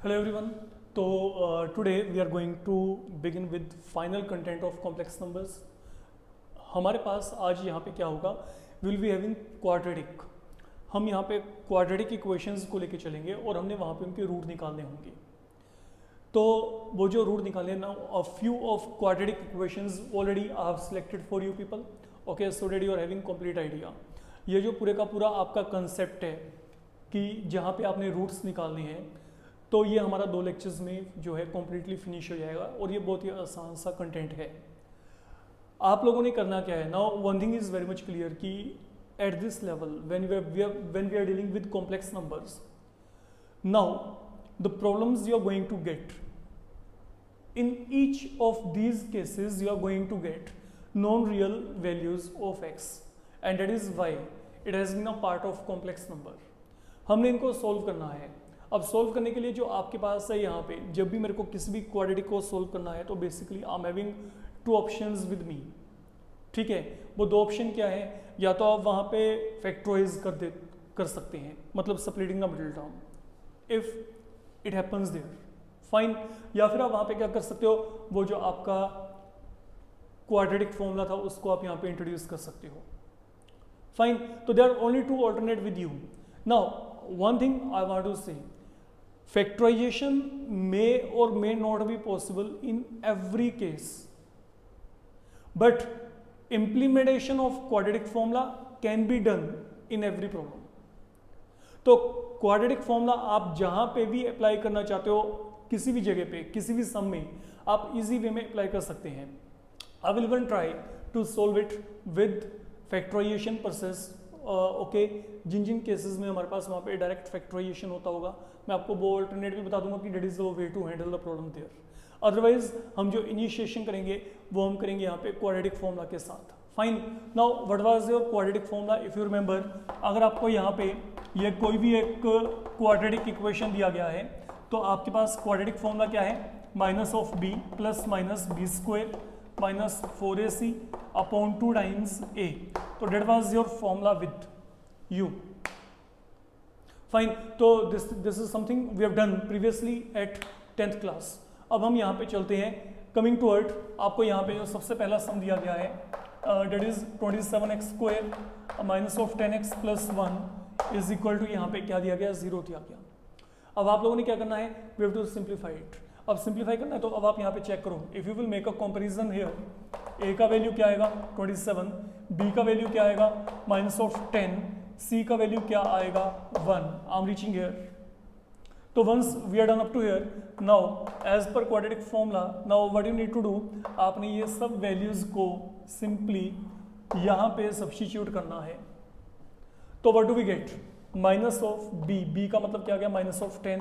Hello everyone. So today we are going to begin with final content of complex numbers. हमारे पास आज यहाँ पे क्या होगा, we will be having quadratic. हम यहाँ पे quadratic equations को लेके चलेंगे और हमने वहाँ पे उनके रूट निकालने होंगे. तो वो जो रूट निकालने ना, a few of quadratic equations already I have selected for you people. Okay, so that you are having complete idea. ये जो पूरे का पूरा आपका कंसेप्ट है कि जहाँ पे आपने रूट्स निकालने हैं, तो ये हमारा 2 लेक्चर्स में जो है कम्प्लीटली फिनिश हो जाएगा और ये बहुत ही आसान सा कंटेंट है. आप लोगों ने करना क्या है, now one thing is very much clear कि at this level when we are dealing with complex numbers, now the problems you are going to get in each of these cases you are going to get non-real values of x and that is why it has been a part of complex number. हमने इनको solve करना है. अब solve करने के लिए जो आपके पास है यहाँ पे, जब भी मेरे को किसी भी क्वाड्रेटिक को सोल्व करना है तो basically I am having 2 options with me. ठीक है, वो 2 ऑप्शन क्या है, या तो आप वहाँ पे फैक्टराइज कर सकते हैं, मतलब splitting the middle term if it happens there, fine. या फिर आप वहाँ पे क्या कर सकते हो, वो जो आपका क्वाड्रेटिक फॉर्मूला था उसको आप यहाँ पे इंट्रोड्यूस कर सकते हो, फाइन. तो there are only 2 alternate with you. Now one thing I want to say, factorization may or may not be possible in every case, but implementation of quadratic formula can be done in every problem. तो quadratic formula आप जहाँ पे भी apply करना चाहते हो, किसी भी जगह पे, किसी भी सम में आप इजी वे में अप्लाई कर सकते हैं. I will even try to solve it with factorization process. Okay, जिन केसेस में हमारे पास वहाँ पे डायरेक्ट फैक्टराइजेशन होता होगा, मैं आपको वो अल्टरनेट भी बता दूंगा कि that is the way to handle the problem there. Otherwise हम जो इनिशिएशन करेंगे वो हम करेंगे यहाँ पे क्वाड्रेटिक फॉर्मूला के साथ. Fine. Now what was your quadratic formula, if you remember, अगर आपको यहाँ पे ये कोई भी एक क्वाड्रेटिक इक्वेशन दिया गया है तो आपके पास क्वाड्रेटिक फॉर्मूला क्या है, minus of b plus minus b square minus 4ac upon 2 times a. तो that was your formula with you. Fine. तो this is something we have done previously at 10th class. अब हम यहाँ पे चलते हैं कमिंग टूवर्ड, आपको यहाँ पे जो सबसे पहला सम दिया गया है that is 27x square minus of 10x plus 1 is equal to, यहाँ पे क्या दिया गया, 0 दिया गया. अब आप लोगों ने क्या करना है, we have to simplify it. अब सिंप्लीफाई करना है तो अब आप यहाँ पे चेक करो, if you will make a comparison here, a का वैल्यू क्या आएगा 27, b का वैल्यू क्या आएगा माइनस ऑफ 10, c का वैल्यू क्या आएगा 1. I am reaching here. तो once we are done up to here, now as per quadratic formula, now what you need to do, आपने ये सब वैल्यूज को सिंपली यहाँ पे सब्स्टिट्यूट करना है. तो what do we get, minus of b का मतलब क्या आ गया माइनस ऑफ 10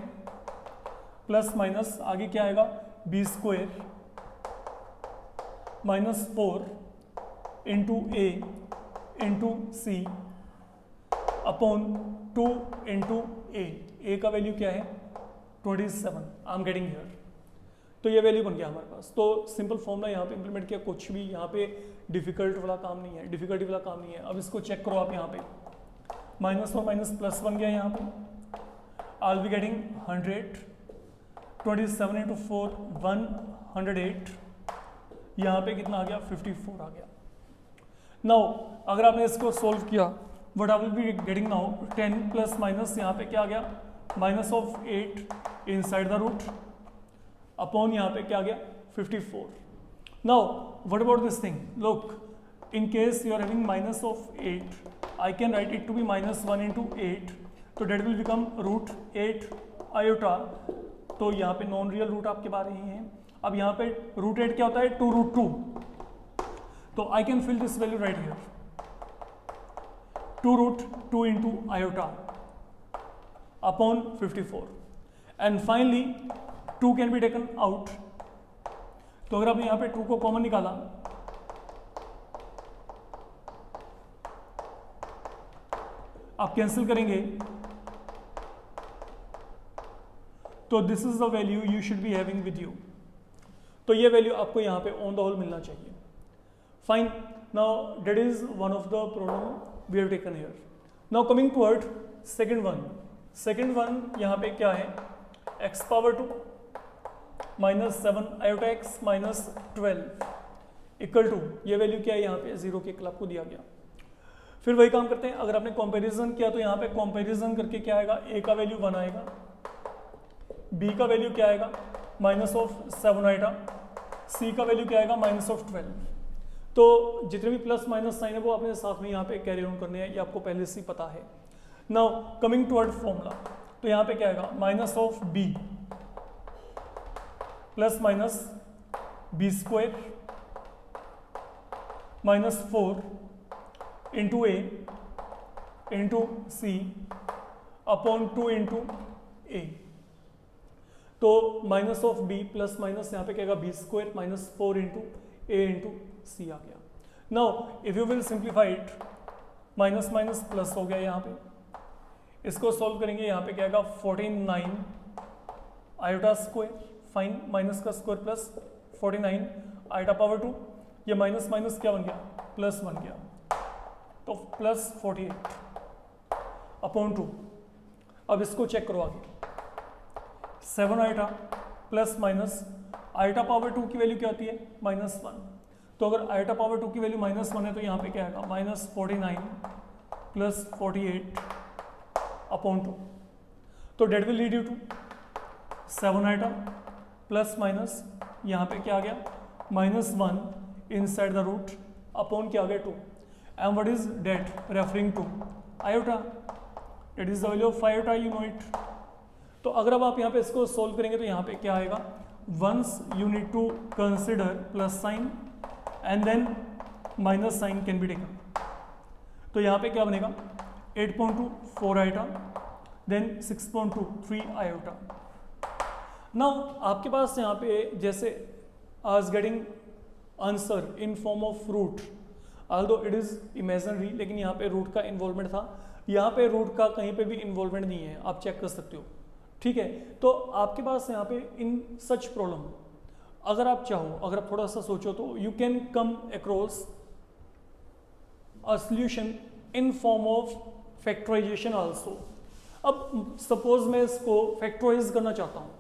प्लस माइनस आगे क्या आएगा b square minus 4 into a into c upon 2 into ए का वैल्यू क्या है 27. आई एम गेटिंग हियर. तो ये वैल्यू बन गया हमारे पास. तो सिंपल फॉर्मूला यहाँ पे इंप्लीमेंट किया, कुछ भी यहाँ पे डिफिकल्ट वाला काम नहीं है, डिफिकल्टी वाला काम नहीं है. अब इसको चेक करो आप, यहाँ पे माइनस और माइनस प्लस बन गया. यहाँ पे आई विल बी गेटिंग 100, 27 इंटू 4 108, यहाँ पे कितना आ गया 54 आ गया. नाउ अगर आपने इसको सोल्व किया, what I will be getting now 10 plus minus यहाँ पे क्या आ गया minus of 8 inside the root upon यहाँ पे क्या आ गया 54. Now what about this thing, look, in case you are having minus of 8 I can write it to be minus 1 into 8, तो that will become root 8 iota. तो यहाँ पे non real root आपके बारे ही हैं. अब यहाँ पे रूट 8 क्या होता है 2 रूट 2, तो I can fill this value right here 2 root 2 into iota upon 54 and finally 2 can be taken out. तो अगर आपने यहाँ पे 2 को कॉमन निकाला, आप कैंसिल करेंगे, तो this is the value you should be having with you. तो ये वैल्यू आपको यहाँ पे ऑन द होल मिलना चाहिए. Fine. Now that is one of the problem we have taken here. Now coming toward second one. Second one यहाँ पे क्या है, x power 2 minus 7 iota x minus 12 equal to, ये वैल्यू क्या है यहाँ पे 0 के क्लब को दिया गया। फिर वही काम करते हैं, अगर आपने कंपैरिजन किया तो यहाँ पे कंपैरिजन करके क्या आएगा, ए का वैल्यू 1 आएगा, बी का वैल्यू क्या आएगा माइनस ऑफ 7 आएगा, सी का वैल्यू क्या आएगा माइनस ऑफ 12। तो जितने भी प्लस माइनस साइन है वो आपने साथ में यहाँ पे कैरी ऑन करने हैं, ये आपको पहले से ही पता है। नाउ कमिंग टुवर्ड फॉर्मूला, तो यहाँ पे क्या आएगा minus of b plus minus b square minus 4 into a into c upon 2 into a. तो minus of b plus minus यहाँ पे क्या आएगा b square minus 4 into a into c आ गया। Now if you will simplify it, minus minus plus हो गया यहाँ पे, इसको सॉल्व करेंगे यहाँ पे क्या आएगा 49 आयोटा स्क्वायर, फाइन माइनस का स्क्वायर प्लस 49 आयोटा पावर 2, ये माइनस माइनस क्या बन गया प्लस बन गया, तो प्लस 48 अपॉन 2। अब इसको चेक करो आगे, 7 iota plus minus iota power 2 की वैल्यू क्या होती है माइनस 1, तो अगर आयोटा पावर 2 की वैल्यू माइनस 1 है तो यहाँ पे क्या आएगा माइनस 49 प्लस 48 अपॉन 2। तो that will lead you to 7 iota plus minus यहाँ पे क्या आ गया minus 1 inside the root upon क्या आ गया 2, and what is that referring to iota, that is the value of iota, you know it. तो अगर अब आप यहाँ पे इसको सोल्व करेंगे तो यहाँ पे क्या आएगा, once you need to consider plus sign and then minus sign can be taken. तो यहाँ पे क्या बनेगा 8.2 4 आयोटा देन 6.2 3 आयोटा। नाउ आपके पास यहाँ पे जैसे आज getting answer in form of root, although it is imaginary, लेकिन यहाँ पे रूट का इन्वॉल्वमेंट था, यहाँ पे रूट का कहीं पे भी इन्वॉल्वमेंट नहीं है, आप चेक कर सकते हो, ठीक है। तो आपके पास यहाँ पे इन सच प्रॉब्लम, अगर आप चाहो, अगर आप थोड़ा सा सोचो तो you can come across a solution in form of factorisation also. अब सपोज मैं इसको फैक्टराइज करना चाहता हूँ,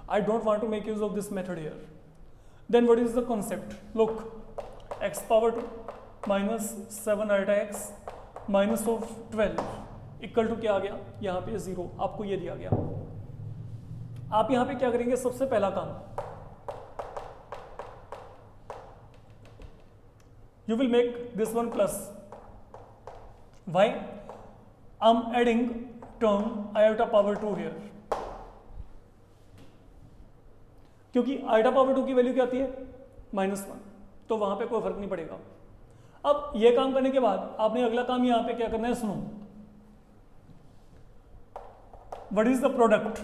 I don't want to make use of this method here. Then what is the concept? Look, x power 2 minus 7 iota x minus of 12 equal to क्या आ गया यहाँ पे 0, आपको ये दिया गया। आप यहाँ पे क्या करेंगे, सबसे पहला काम, you will make this one plus. Why? I'm adding term iota power 2 here. क्योंकि आयोटा पावर 2 की वैल्यू क्या आती है -1, तो वहां पे कोई फर्क नहीं पड़ेगा। अब ये काम करने के बाद आपने अगला काम यहां पे क्या करना है, सुनो, what is the product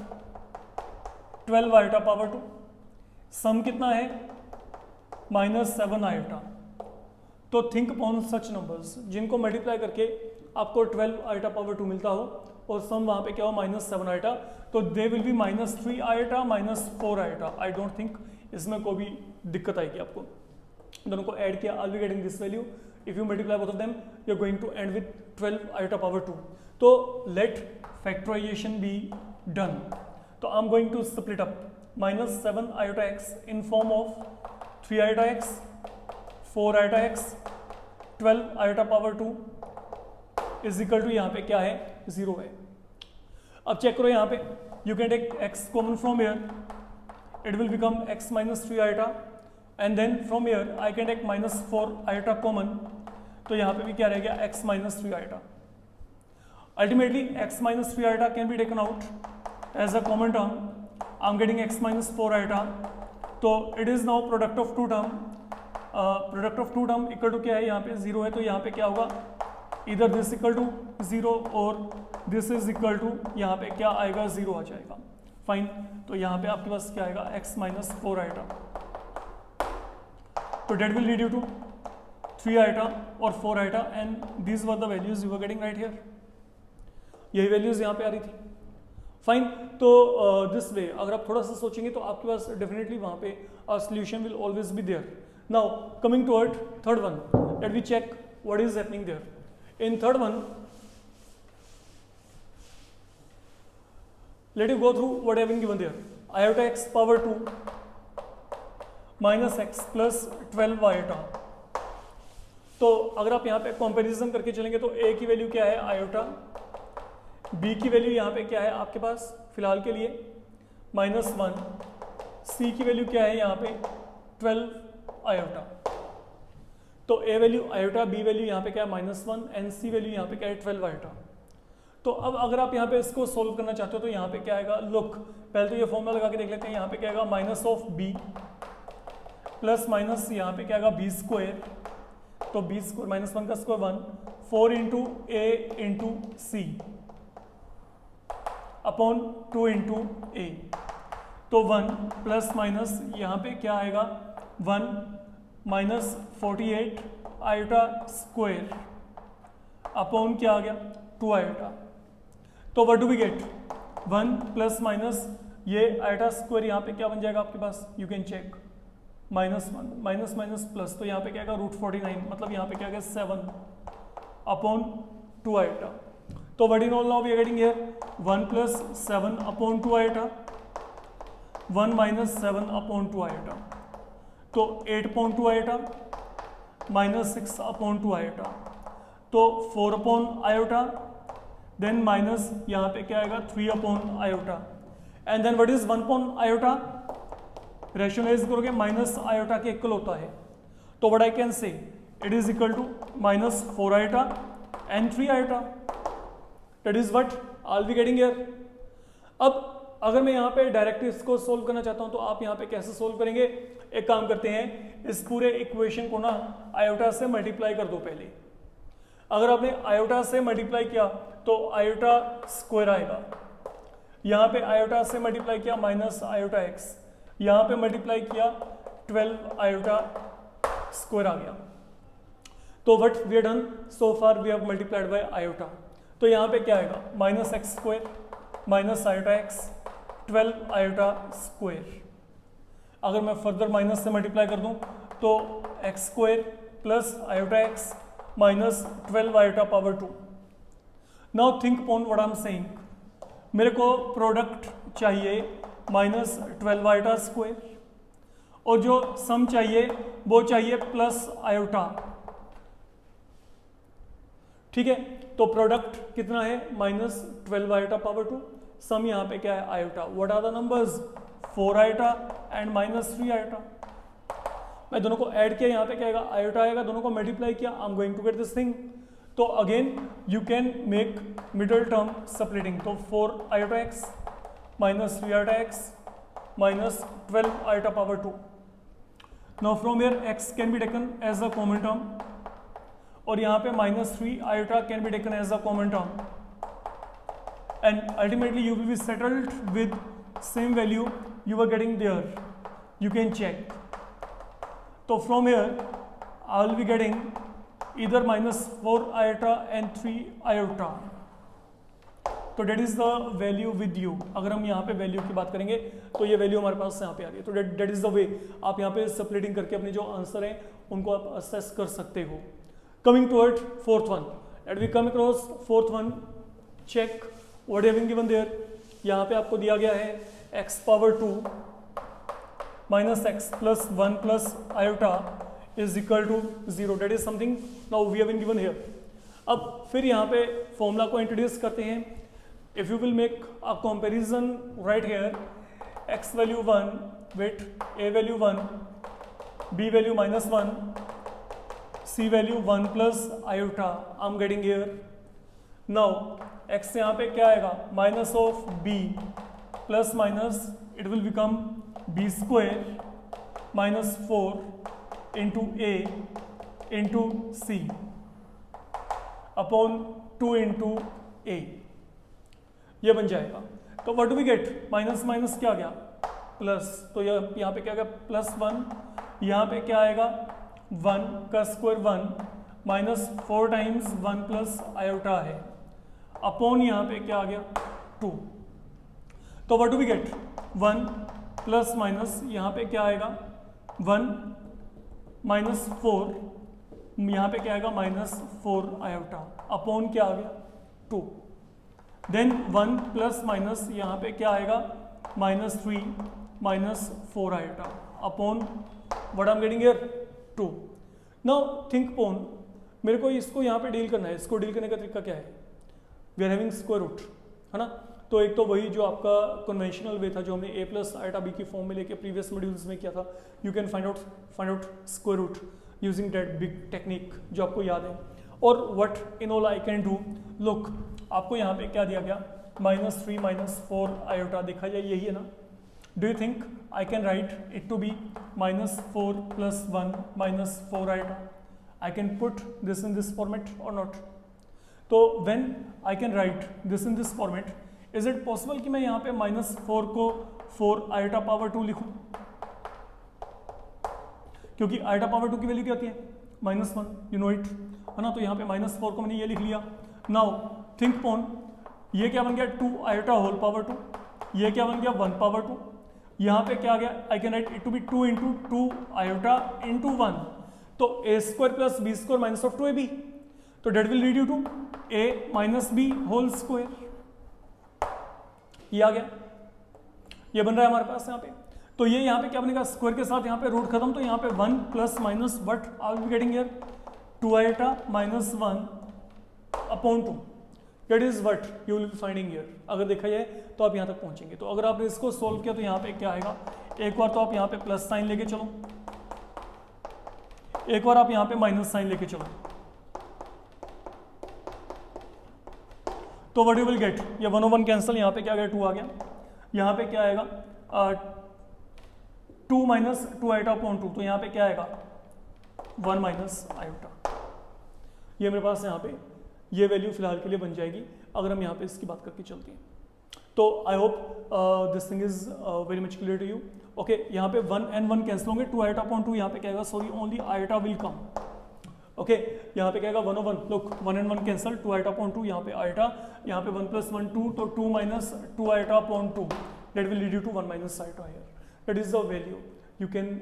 12 iota power 2, सम कितना है -7 आयोटा। तो थिंक अपॉन सच नंबर्स जिनको मल्टीप्लाई करके आपको 12 आयोटा पावर 2 मिलता हो और सम वहां पे क्या हो -7 आयोटा, तो they will be -3 iota -4 iota. I don't think इसमें कोई भी दिक्कत आएगी आपको। दोनों को ऐड किया, I will be getting this value, if you multiply both of them you are going to end with 12 iota power 2। तो लेट फैक्टराइजेशन बी डन। तो I am going to split up -7 iota x in form of 3 iota x 4 iota x 12 iota power 2 is equal to यहाँ पे क्या है 0 है। अब check करो यहाँ पे, you can take x common from here, it will become x minus 3 iota, and then from here I can take -4 iota common, तो यहाँ पे भी क्या रह गया x minus 3 iota. Ultimately x minus 3 iota can be taken out as a common term, I am getting x minus 4 iota, तो it is now product of two term, product of two term equal to क्या है यहाँ पे 0 है, तो यहाँ पे क्या होगा, इधर दिस इक्वल टू 0 और दिस इज इक्वल टू यहाँ पे क्या आएगा 0 आ जाएगा, फाइन। तो यहाँ पे आपके पास क्या आएगा x minus 4 आयोटा, तो that will lead you to 3 iota और 4 iota, and these were the values you are getting right here, यही वैल्यूज यहाँ पे आ रही थी, फाइन। तो दिस वे अगर आप थोड़ा सा सोचेंगे तो आपके पास डेफिनेटली वहाँ पे a solution will always be there. Now coming toward third one, let we check what is happening there. In third one, let you go through what have been given there. Iota x power 2 minus x plus 12 iota. तो अगर आप यहाँ पे comparison करके चलेंगे तो a की value क्या है आयोटा, b की वैल्यू यहाँ पे क्या है आपके पास फिलहाल के लिए -1, c की वैल्यू क्या है यहाँ पे 12 आयोटा. तो a value iota, b value यहाँ पे क्या है -1 एंड c वैल्यू यहाँ पे क्या है 12 आयोटा. तो अब अगर आप यहाँ पे इसको सोल्व करना चाहते हो तो यहाँ पे क्या आएगा, लुक पहले तो ये फॉर्मूला लगा के देख लेते हैं. यहाँ पे क्या आएगा minus of b plus minus यहाँ पे क्या आएगा b स्क्वायर, तो b स्क्वायर -1 का square 1 4 into a into c upon 2 into a. तो 1 प्लस माइनस यहाँ पे क्या आएगा 1 माइनस 48 आयोटा स्क्वायर अपॉन क्या आ गया 2 आयोटा. तो what do we get 1 plus minus ये आयोटा स्क्वायर यहाँ पे क्या बन जाएगा आपके पास, you can check -1 minus minus plus, तो यहाँ पे क्या आएगा √49, मतलब यहाँ पे क्या आएगा 7 अपॉन 2 आयोटा. तो what in all now we are getting here 1 plus 7 upon 2 iota, 1 minus 7 upon 2 iota. तो 8 upon 2 iota minus 6 upon 2 iota, तो 4 अपॉन आयोटा, देन माइनस यहाँ पे क्या आएगा 3 upon iota. And then what is 1 upon iota, rationalise करोगे minus iota के equal होता है. तो what I can say it is equal to -4 iota and 3 iota. That is what I be getting here. अब अगर मैं यहाँ पे डायरेक्ट इसको सोल्व करना चाहता हूँ तो आप यहाँ पे कैसे सोल्व करेंगे, एक काम करते हैं इस पूरे इक्वेशन को ना आयोटा से मल्टीप्लाई कर दो पहले. अगर आपने आयोटा से मल्टीप्लाई किया तो आयोटा स्क्वायर आएगा, यहाँ पे आयोटा से मल्टीप्लाई किया माइनस आयोटा एक्स, यहाँ पे मल्टीप्लाई किया 12 आयोटा स्क्वायर आ गया. तो what we have done so far we have multiplied by iota. तो यहाँ पे क्या आएगा minus x square minus iota x 12 iota square. अगर मैं फर्दर माइनस से मल्टीप्लाई कर दूं तो x square plus iota x minus 12 iota power 2. Now think upon what I am saying. मेरे को प्रोडक्ट चाहिए -12 आयोटा स्क्वायर और जो सम चाहिए वो चाहिए प्लस आयोटा. ठीक है, तो प्रोडक्ट कितना है -12 आयोटा पावर 2, सम यहाँ पे क्या है iota. What are the numbers 4 iota and -3 iota. मैं दोनों को ऐड किया, यहाँ पे क्या आएगा आयोटा आएगा, दोनों को मल्टीप्लाई किया, I am going to get this thing. तो again you can make middle term splitting. तो 4 iota x -3 iota x -12 iota power 2. Now from here x can be taken as a common term और यहाँ पे -3 iota can be taken as a common term and ultimately you will be settled with same value you were getting there. You can check. So from here I will be getting either -4 iota and 3 iota. तो that is the value with you. अगर हम यहाँ पे value की बात करेंगे तो ये वैल्यू हमारे पास यहाँ पे आ रही है. तो डेट इज द वे आप यहाँ पे स्प्लिटिंग करके अपने जो आंसर हैं उनको आप असेस कर सकते हो. Coming toward fourth one, let we come across fourth one. Check what have been given there. यहाँ पे आपको दिया गया है x power 2 minus x plus 1 plus iota is equal to 0. That is something now we have been given here. अब फिर यहाँ पे फॉर्मूला को इंट्रोड्यूस करते हैं. If you will make a comparison right here, x value 1 with a value 1, b value -1, c value 1 plus iota I am getting here. Now x यहाँ पे क्या आएगा minus of b plus minus it will become b square -4 into a into c upon 2 into a. ये बन जाएगा. तो what do we get minus minus क्या आ गया प्लस. तो यहाँ पे क्या आ गया +1, यहाँ पे क्या आएगा 1 का स्क्वायर 1 -4 टाइम्स 1 प्लस आयोटा है अपॉन यहाँ पे क्या आ गया 2. तो what do we get 1 plus minus यहाँ पे क्या आएगा 1 -4, यहाँ पे क्या आएगा -4 आयोटा अपॉन क्या आ गया 2. देन 1 प्लस माइनस यहाँ पे क्या आएगा -3 -4 आएगा upon what I am getting here 2। Now think upon, मेरे को इसको यहाँ पे डील करना है। इसको डील करने का तरीका क्या है? We are having square root, है ना। तो एक तो वही जो आपका कन्वेंशनल वे था जो हमने a प्लस आइटा बी की फॉर्म में लेके प्रीवियस मॉड्यूल्स में किया था, you can find out square root using that big technique जो आपको याद है। और what in all I can do, look आपको यहाँ पे क्या दिया गया -3 -4 आयोटा देखा जाए, यही है ना। Do you think I can write it to be -4 + 1 -4 iota? I can put this in this format और नॉट? तो when I can write this in this format, is it possible कि मैं यहाँ पे -4 को 4 आयोटा पावर 2 लिखूं? क्योंकि iota power 2 की वैल्यू क्या होती है -1, यू नो इट, है ना। तो यहाँ पे -4 को मैंने ये लिख लिया। नाउ थिंक अपॉन, ये क्या बन गया 2 आयोटा होल पावर 2, ये क्या बन गया 1 पावर 2, यहाँ पे क्या आ गया I can write it to be 2 × 2 iota × 1, तो a² + b² - 2ab, तो that will lead you to a - b whole square. ये आ गया, ये बन रहा है हमारे पास यहाँ पे। तो ये यहाँ पे क्या बनेगा, स्क्वायर के साथ यहाँ पे रूट खत्म, तो यहाँ पे 1 plus minus what I will be getting here 2 iota -1 upon 2, that is what you will be finding here. अगर देखा जाए तो आप यहाँ तक पहुंचेंगे। तो अगर आपने इसको सोल्व किया तो यहाँ पे क्या आएगा, एक बार तो आप यहाँ पे प्लस साइन लेके चलो, एक बार आप यहाँ पे माइनस साइन लेके चलो, तो व्हाट यू विल गेट, ये 1 over 1 कैंसिल, यहाँ पे क्या आ गया 2 आ गया, यहाँ पे क्या आएगा 2 - 2 आयोटा अपॉन 2, तो यहाँ पे क्या आएगा 1 - आयोटा। ये मेरे पास यहाँ पे ये वैल्यू फिलहाल के लिए बन जाएगी अगर हम यहाँ पे इसकी बात करके चलते हैं। तो I hope this thing is very much clear to you. Okay, यहाँ पे 1 and 1 कैंसिल होंगे, 2 आयोटा अपॉन 2 यहाँ पे क्या आएगा, sorry only iota will come. Okay, यहाँ पे क्या आएगा 1 over 1, look 1 and 1 cancel, 2 iota upon 2, यहाँ पे आयोटा, यहाँ पे 1 + 1 2, तो 2 - 2 iota upon 2, that will lead you to 1 - iota here, that is the value you can